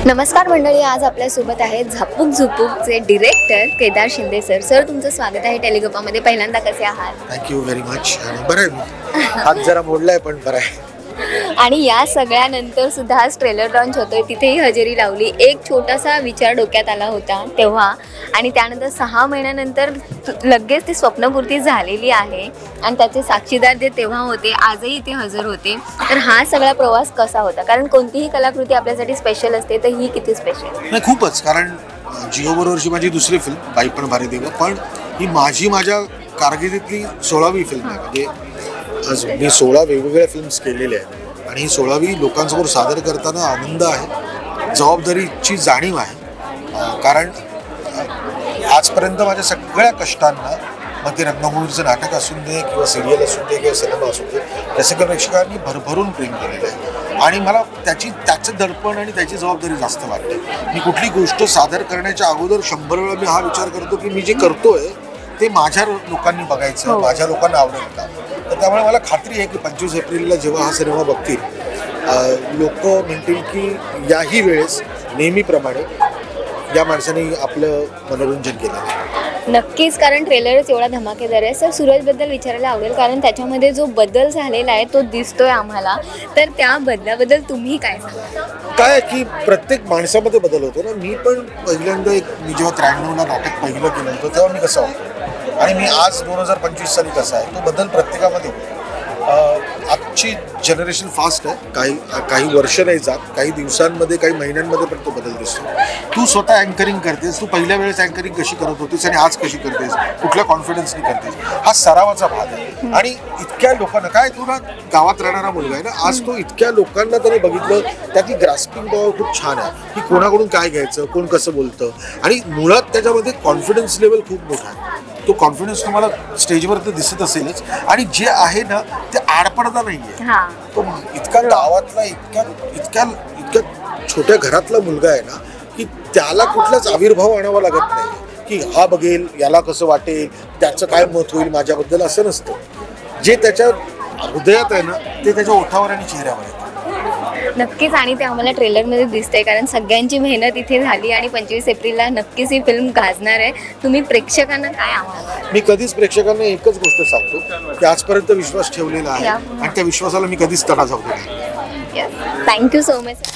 नमस्कार मंडळी, आज आपल्यासोबत आहेत झापूक झुपूकचे director Kedar Shinde sir. Sir, तुमचं स्वागत आहे टेलिगोपामध्ये. पहिल्यांदा कसे आहात? Thank you very much. बरं आहे मी. हात जरा मोडलाय पण बरं आहे. आणि या सगळ्यानंतर सुद्धा आज ट्रेलर लॉन्च होतोय, तिथेही हजेरी लावली. एक छोटासा विचार डोक्यात आला होता तेव्हा, आणि त्यानंतर 6 महिन्यानंतर लगेच ती स्वप्नपूर्ती झालेली आहे. आणि त्याचे साक्षीदार जे तेव्हा होते, आजही ते हजर होते. तर हा सगळा प्रवास कसा होता? कारण कोणतीही कलाकृती आपल्यासाठी स्पेशल असते, तर ही किती स्पेशल? नाही, खूपच. कारण जिओ बरोबरची माझी दुसरी फिल्म बाई पण भारी देव, पण ही माझ्या कारकिर्दीतली 16वी फिल्म आहे. म्हणजे आज मी 16 वेगवेगळ्या फिल्म्स केलेल्या आहेत आणि ही 16वी लोकांसमोर सादर करताना आनंद आहे, जबाबदारीची जाणीव आहे. कारण आजपर्यंत माझ्या सगळ्या कष्टांना, मग ते रत्नभूमीचं नाटक असून दे किंवा सिरियल असून दे किंवा सिनेमा असून दे, रसिक प्रेक्षकांनी भरभरून प्रेम केलेलं आहे. आणि मला त्याचं दडपण आणि त्याची जबाबदारी जास्त वाटते. मी कुठली गोष्ट सादर करण्याच्या अगोदर 100 वेळा मी हा विचार करतो की मी जे करतोय ते माझ्या लोकांनी बघायचं, माझ्या लोकांना आवडेल का. तर त्यामुळे मला खात्री आहे की 25 एप्रिलला जेव्हा हा सिनेमा बघतील, लोक म्हणतील की याही वेळेस नेहमीप्रमाणे या माणसाने आपलं मनोरंजन केलं आहे. नक्कीच, कारण ट्रेलरच एवढा धमाकेदार आहे. सर, सूरजबद्दल विचारायला आवडेल, कारण त्याच्यामध्ये जो बदल झालेला आहे तो दिसतोय आम्हाला. तर त्या बदलाबद्दल तुम्ही काय सांगा? काय की प्रत्येक माणसामध्ये बदल होतो ना. मी पण पहिल्यांदा मी जेव्हा 93ला नाटक पहिलं केलं होतं तेव्हा मी कसा होतो आणि मी आज 2025 साली कसा आहे, तो बदल प्रत्येकामध्ये होतो. आजची जनरेशन फास्ट आहे. काही वर्ष नाही जात, काही दिवसांमध्ये, काही महिन्यांमध्ये पण तो बदल दिसतो. तू स्वतः अँकरिंग करतेस, तू पहिल्या वेळेस अँकरिंग कशी करत होतीस आणि आज कशी करतेस, कुठल्या कॉन्फिडन्सने करतेस, हा सरावाचा भाग आहे. आणि इतक्या लोकांना काय, तू ना गावात राहणारा मुलगा आहे ना, आज तो इतक्या लोकांना त्याने बघितलं, त्याची ग्रास्पिंग पॉवर खूप छान आहे की कोणाकडून काय घ्यायचं, कोण कसं बोलतं. आणि मुळात त्याच्यामध्ये कॉन्फिडन्स लेवल खूप मोठा आहे. तो कॉन्फिडन्स तुम्हाला स्टेजवर तर दिसत असेलच, आणि जे आहे ना ते आडपडदा नाहीये. तो इतका गावातला, इतक्या छोट्या घरातला मुलगा आहे ना की त्याला कुठलाच आविर्भाव आणावा लागत नाही की हा बघेल, याला कसं वाटेल, त्याचं काय मत होईल माझ्याबद्दल, असं नसतं. जे त्याच्या हृदयात आहे ना ते त्याच्या ओठावर आणि चेहऱ्यावर आहे. नक्कीच, आणि ते आम्हाला ट्रेलरमध्ये दिसतंय, कारण सगळ्यांची मेहनत इथे झाली आणि 25 एप्रिलला नक्कीच ही फिल्म गाजणार आहे. तुम्ही प्रेक्षकांना काय आव्हान? मी कधीच प्रेक्षकांना एकच गोष्ट सांगतो की आजपर्यंत विश्वास ठेवलेला आहे आणि त्या विश्वासाला मी कधीच तडा जाऊ देणार. Thank you so much.